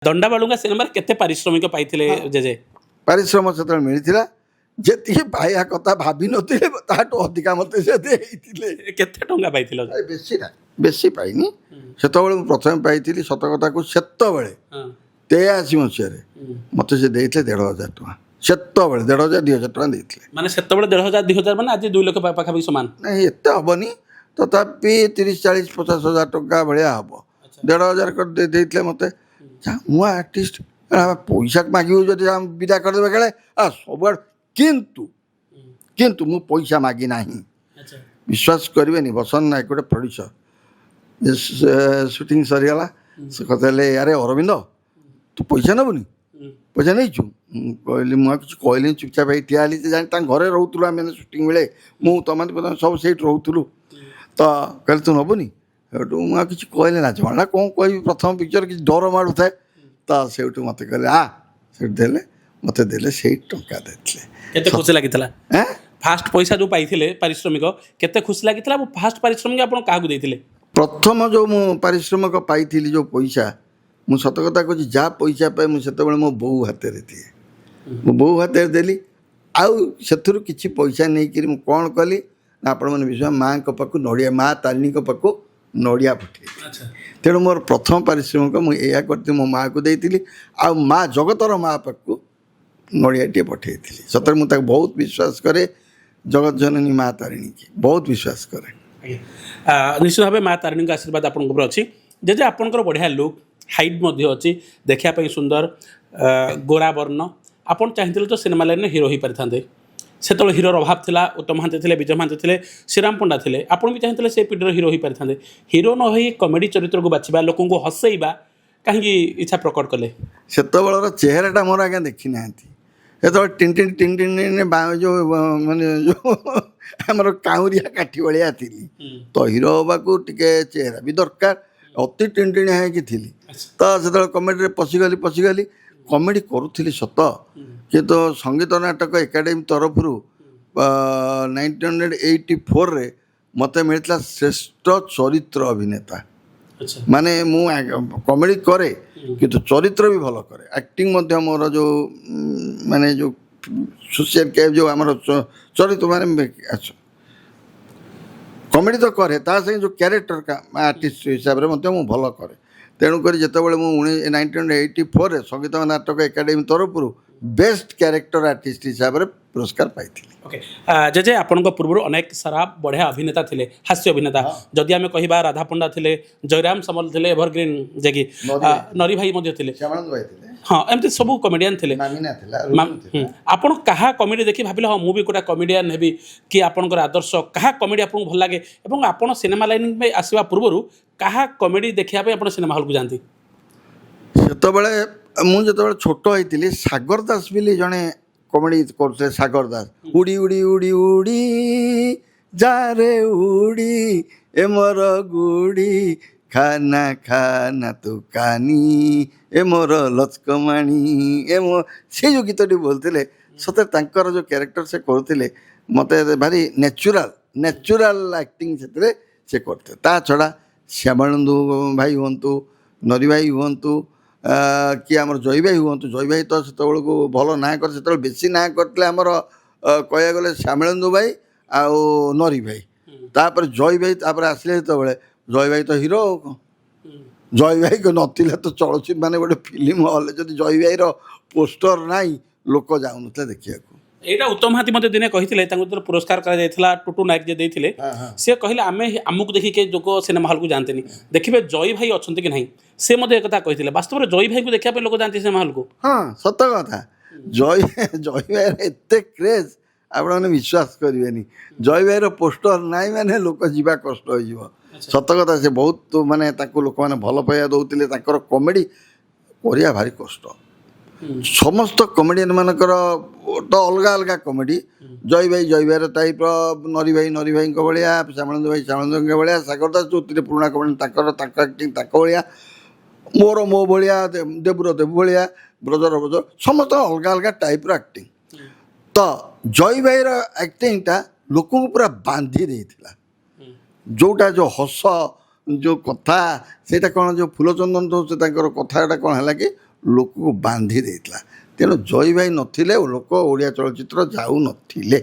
ଦଣ୍ଡାବାଳୁଙ୍ଗା ସିନେମାରେ କେତେ ପାରିଶ୍ରମିକ ପାଇଥିଲେ ଜେଜେ? ପାରିଶ୍ରମ ସେତେବେଳେ ମିଳିଥିଲା, ଯେତିକି ପାଇବା କଥା ଭାବି ନଥିଲେ ତାଠୁ ଅଧିକା ମୋତେ ସେ ଦେଇଥିଲେ। କେତେ ଟଙ୍କା ପାଇଥିଲ? ବେଶୀ ନା, ବେଶୀ ପାଇନି। ସେତେବେଳେ ମୁଁ ପ୍ରଥମେ ପାଇଥିଲି ସତ କଥାକୁ, ସେତେବେଳେ 83 ମସିହାରେ ମୋତେ ସେ ଦେଇଥିଲେ 1,500 ଟଙ୍କା। ସେତେବେଳେ 1,500 2,000 ଟଙ୍କା ଦେଇଥିଲେ। ମାନେ ସେତେବେଳେ 1,500 2,000 ମାନେ ଆଜି 2 ଲକ୍ଷ ପାଖାପାଖି ସମାନ। ନାଇଁ ଏତେ ହେବନି, ତଥାପି 30 40 50 ହଜାର ଟଙ୍କା ଭଳିଆ ହେବ। 1,500 ଦେଇଥିଲେ ମୋତେ। ମୁଁ ଆର୍ଟିଷ୍ଟ, ପଇସା ମାଗିବୁ ଯଦି ବିଦା କରିଦେବେ କାଳେ ସବୁଆଡ଼େ। କିନ୍ତୁ ମୁଁ ପଇସା ମାଗି ନାହିଁ। ବିଶ୍ୱାସ କରିବେନି, ବସନ୍ତ ନାୟକ ଗୋଟେ ପ୍ରଡ୍ୟୁସର, ସୁଟିଂ ସରିଗଲା, ସେ କଥା ହେଲେ ଆରେ ଅରବିନ୍ଦ ତୁ ପଇସା ନେବୁନି, ପଇସା ନେଇଛୁ? ମୁଁ କହିଲି ମୁଁ ଆଉ କିଛି କହିଲିନି, ଚୁପଚାପ ହେଇ ଠିଆ ହେଲି। ସେ ଜାଣି ତାଙ୍କ ଘରେ ରହୁଥିଲୁ ଆମେ ସୁଟିଂ ବେଳେ, ମୁଁ ତମାନେ ସବୁ ସେଇଠି ରହୁଥିଲୁ। ତ କହିଲେ ତୁ ନେବୁନି? ସେଇଠୁ ମୁଁ ଆଉ କିଛି କହିଲି ନା, ଜଣା କ'ଣ କହିବି, ପ୍ରଥମ ପିକ୍ଚର କିଛି ଡର ମାଡ଼ୁଥାଏ। ତ ସେଇଠୁ ମୋତେ କହିଲେ ସେଇଠୁ ଦେଲେ, ମୋତେ ଦେଲେ, ସେଇ ଟଙ୍କା ଦେଇଥିଲେ। କେତେ ଖୁସି ଲାଗିଥିଲା? ଫାଷ୍ଟ ପଇସା ଯେଉଁ ପାଇଥିଲେ ପାରିଶ୍ରମିକ, କେତେ ଖୁସି ଲାଗିଥିଲା? ଫାଷ୍ଟ ପାରିଶ୍ରମିକ ଆପଣ କାହାକୁ ଦେଇଥିଲେ? ପ୍ରଥମ ଯେଉଁ ମୁଁ ପାରିଶ୍ରମିକ ପାଇଥିଲି, ଯେଉଁ ପଇସା, ମୁଁ ସତ କଥା କହୁଛି, ଯାହା ପଇସା ପାଏ ମୁଁ ସେତେବେଳେ ମୋ ବୋଉ ହାତରେ ଦିଏ। ମୋ ବୋଉ ହାତରେ ଦେଲି। ଆଉ ସେଥିରୁ କିଛି ପଇସା ନେଇକରି ମୁଁ କ'ଣ କଲି ନା, ଆପଣମାନେ ବିଶ୍ୱାସ, ମାଆଙ୍କ ପାଖକୁ ନଡ଼ିଆ, ମା ତାରିଣୀଙ୍କ ପାଖକୁ ନଡ଼ିଆ ପଠେଇଥିଲି। ତେଣୁ ମୋର ପ୍ରଥମ ପାରିଶ୍ରମିକ ମୁଁ ଏଇଆ କରିଥିଲି, ମୋ ମାଆକୁ ଦେଇଥିଲି। ଆଉ ମା ଜଗତର ମା ପାଖକୁ ନଡ଼ିଆଟିଏ ପଠେଇଥିଲି। ସତରେ ମୁଁ ତାକୁ ବହୁତ ବିଶ୍ୱାସ କରେ, ଜଗତ ଜନନୀ ମା ତାରିଣୀକି ବହୁତ ବିଶ୍ୱାସ କରେ। ନିଶ୍ଚିତ ଭାବେ ମା ତାରିଣୀଙ୍କ ଆଶୀର୍ବାଦ ଆପଣଙ୍କ ଉପରେ ଅଛି। ଜେଜେ ଆପଣଙ୍କର ବଢ଼ିଆ ଲୁକ୍, ହାଇଟ୍ ମଧ୍ୟ ଅଛି, ଦେଖିବା ପାଇଁ ସୁନ୍ଦର, ଗୋରା ବର୍ଣ୍ଣ। ଆପଣ ଚାହିଁଥିଲେ ତ ସିନେମା ଲାଇନ୍ରେ ହିରୋ ହୋଇପାରିଥାନ୍ତେ। ସେତେବେଳେ ହିରୋର ଅଭାବ ଥିଲା। ଉତ୍ତମ ମହାନ୍ତି ଥିଲେ, ବିଜୟ ମହାନ୍ତି ଥିଲେ, ଶ୍ରୀରାମ ପଣ୍ଡା ଥିଲେ। ଆପଣ ବି ଚାହିଁଥିଲେ ସେ ପିଢ଼ିର ହିରୋ ହୋଇପାରିଥାନ୍ତେ। ହିରୋ ନ ହୋଇ କମେଡ଼ି ଚରିତ୍ରକୁ ବାଛିବା, ଲୋକଙ୍କୁ ହସେଇବା କାହିଁକି ଇଚ୍ଛା ପ୍ରକଟ କଲେ? ସେତେବେଳର ଚେହେରାଟା ମୋର ଆଜ୍ଞା ଦେଖିନାହାନ୍ତି। ସେତେବେଳେ ଟିନ୍ ଟିନ୍ ଟିନ୍ ଟିନ୍ ଯେଉଁ ମାନେ ଯେଉଁ ଆମର କାଉଁରିଆ କାଠି ଭଳିଆ ଥିଲି। ତ ହିରୋ ହେବାକୁ ଟିକେ ଚେହେରା ବି ଦରକାର। ଅତି ଟିନ୍ ଟିଣିଆ ହେଇକି ଥିଲି। ତ ସେତେବେଳେ କମେଡ଼ିରେ ପଶିଗଲି। କମେଡ଼ି କରୁଥିଲି ସତ, କିନ୍ତୁ ସଙ୍ଗୀତ ନାଟକ ଏକାଡେମୀ ତରଫରୁ 1984ରେ ମୋତେ ମିଳିଥିଲା ଶ୍ରେଷ୍ଠ ଚରିତ୍ର ଅଭିନେତା। ମାନେ ମୁଁ କମେଡ଼ି କରେ, କିନ୍ତୁ ଚରିତ୍ର ବି ଭଲ କରେ। ଆକ୍ଟିଂ ମଧ୍ୟ ମୋର ଯେଉଁ ମାନେ ଯେଉଁ ସୋସିଆଲ ଯେଉଁ ଆମର ଚରିତ୍ର ମାନେ କମେଡ଼ି ତ କରେ, ତା ସାଙ୍ଗେ ଯେଉଁ କ୍ୟାରେକ୍ଟର ଆର୍ଟିଷ୍ଟ ହିସାବରେ ମଧ୍ୟ ମୁଁ ଭଲ କରେ। ତେଣୁକରି ଯେତେବେଳେ ମୁଁ 1984ରେ ସଙ୍ଗୀତ ନାଟକ ଏକାଡେମୀ ତରଫରୁ ବେଷ୍ଟ କ୍ୟାରେକ୍ଟର ଆର୍ଟିଷ୍ଟ ହିସାବରେ ପୁରସ୍କାର ପାଇଥିଲି। ଓକେ, ଜେଜେ ଆପଣଙ୍କ ପୂର୍ବରୁ ଅନେକ ସାରା ବଢ଼ିଆ ଅଭିନେତା ଥିଲେ, ହାସ୍ୟ ଅଭିନେତା। ଯଦି ଆମେ କହିବା ରାଧା ପଣ୍ଡା ଥିଲେ, ଜୟରାମ ସମଲ ଥିଲେ, ଏଭରଗ୍ରୀନ୍ ଯେକି ନରି ଭାଇ ମଧ୍ୟ ଥିଲେ, ହଁ, ଏମିତି ସବୁ କମେଡ଼ିଆନ୍ ଥିଲେ। ଆପଣ କାହା କମେଡ଼ି ଦେଖି ଭାବିଲେ ହଁ ମୁଁ ବି ଗୋଟେ କମେଡ଼ିଆନ୍ ହେବି, କି ଆପଣଙ୍କର ଆଦର୍ଶ କାହା କମେଡ଼ି ଆପଣଙ୍କୁ ଭଲ ଲାଗେ? ଏବଂ ଆପଣ ସିନେମା ଲାଇନ୍ ପାଇଁ ଆସିବା ପୂର୍ବରୁ କାହା କମେଡ଼ି ଦେଖିବା ପାଇଁ ଆପଣ ସିନେମା ହଲ୍କୁ ଯାଆନ୍ତି? ସେତେବେଳେ ମୁଁ ଯେତେବେଳେ ଛୋଟ ହେଇଥିଲି, ସାଗର ଦାସ ବୋଲି ଜଣେ କମେଡ଼ି କରୁଥିଲେ। ସାଗର ଦାସ, ଉଡ଼ି ଉଡ଼ି ଉଡ଼ି ଉଡ଼ି ଯାରେ ଉଡ଼ି ଏ ମୋର ଗୁଡ଼ି ଖାନା ଖାନା ତୁ କାନି ଏ ମୋର ଲଚକମାଣି ସେ ଯେଉଁ ଗୀତଟି ବୋଲୁଥିଲେ, ସତରେ ତାଙ୍କର ଯେଉଁ କ୍ୟାରେକ୍ଟର ସେ କରୁଥିଲେ, ମୋତେ ଭାରି ନ୍ୟାଚୁରାଲ୍ ଆକ୍ଟିଂ ସେଥିରେ ସେ କରୁଥିଲେ। ତା ଛଡ଼ା ଶ୍ୟାମଳନ୍ଦୁ ଭାଇ ହୁଅନ୍ତୁ, ନରି ଭାଇ ହୁଅନ୍ତୁ, କି ଆମର ଜୟ ଭାଇ ହୁଅନ୍ତୁ। ଜୟ ଭାଇ ତ ସେତେବେଳକୁ ଭଲ ନାଁ କରି, ସେତେବେଳେ ବେଶୀ ନାଁ କରିଥିଲେ ଆମର କହିବାକୁ ଗଲେ ଶ୍ୟାମଳନ୍ଦୁ ଭାଇ ଆଉ ନରି ଭାଇ। ତାପରେ ଜୟ ଭାଇ ତାପରେ ଆସିଲେ ଯେତେବେଳେ, ଜୟ ଭାଇ ତ ହିରୋ ଆଉ କ'ଣ। ଜୟ ଭାଇ ନଥିଲେ ତ ଚଳଚ୍ଚିତ୍ର ମାନେ ଗୋଟେ ଫିଲ୍ମ ହଲ୍ରେ ଯଦି ଜୟ ଭାଇର ପୋଷ୍ଟର ନାହିଁ, ଲୋକ ଯାଉନଥିଲେ ଦେଖିବାକୁ। ଏଇଟା ଉତ୍ତମ ମହାନ୍ତି ମଧ୍ୟ ଦିନେ କହିଥିଲେ, ତାଙ୍କୁ ଯେତେବେଳେ ପୁରସ୍କାର କରାଯାଇଥିଲା, ଟୁଟୁ ନାୟକ ଯେ ଦେଇଥିଲେ, ସେ କହିଲେ ଆମକୁ ଦେଖିକି ଲୋକ ସିନେମା ହଲ୍କୁ ଯାଆନ୍ତିନି, ଦେଖିବେ ଜୟ ଭାଇ ଅଛନ୍ତି କି ନାହିଁ। ସେ ମଧ୍ୟ ଏକଥା କହିଥିଲେ। ବାସ୍ତବରେ ଜୟ ଭାଇକୁ ଦେଖିବା ପାଇଁ ଲୋକ ଯାଆନ୍ତି ସିନେମା ହଲ୍କୁ। ହଁ, ସତ କଥା। ଜୟ ଭାଇର ଏତେ କ୍ରେଜ୍, ଆପଣମାନେ ବିଶ୍ୱାସ କରିବେନି। ଜୟ ଭାଇର ପୋଷ୍ଟର ନାହିଁ ମାନେ ଲୋକ ଯିବା କଷ୍ଟ ହୋଇଯିବ। ସତ କଥା, ସେ ବହୁତ ମାନେ ତାଙ୍କୁ ଲୋକମାନେ ଭଲ ପାଇବା ଦେଉଥିଲେ। ତାଙ୍କର କମେଡ଼ି କରିବା ଭାରି କଷ୍ଟ। ସମସ୍ତ କମେଡ଼ିଆନ୍ ମାନଙ୍କର ତ ଅଲଗା ଅଲଗା କମେଡ଼ି। ଜୟ ଭାଇର ଟାଇପ୍ର, ନରି ଭାଇଙ୍କ ଭଳିଆ, ଶ୍ୟାମଳନ୍ଦୁ ଭାଇଙ୍କ ଭଳିଆ, ସାଗର ଦାସ ଯେଉଁଥିରେ ପୁରୁଣା କମେଡ଼ି ତାଙ୍କ ଆକ୍ଟିଂ ତାଙ୍କ ଭଳିଆ, ମୋ ଭଳିଆ, ଦେବୁ ଭଳିଆ, ବ୍ରଜର ସମସ୍ତଙ୍କ ଅଲଗା ଅଲଗା ଟାଇପ୍ର ଆକ୍ଟିଂ। ତ ଜୟ ଭାଇର ଆକ୍ଟିଂଟା ଲୋକଙ୍କୁ ପୁରା ବାନ୍ଧି ଦେଇଥିଲା। ଯେଉଁଟା ଯେଉଁ ହସ, ଯେଉଁ କଥା, ସେଇଟା କ'ଣ, ଯେଉଁ ଫୁଲଚନ୍ଦନ ଦଉ ତାଙ୍କର କଥାଟା କ'ଣ ହେଲା କି ଲୋକକୁ ବାନ୍ଧି ଦେଇଥିଲା। ତେଣୁ ଜୟୀ ଭାଇ ନଥିଲେ ଲୋକ ଓଡ଼ିଆ ଚଳଚ୍ଚିତ୍ର ଯାଉନଥିଲେ।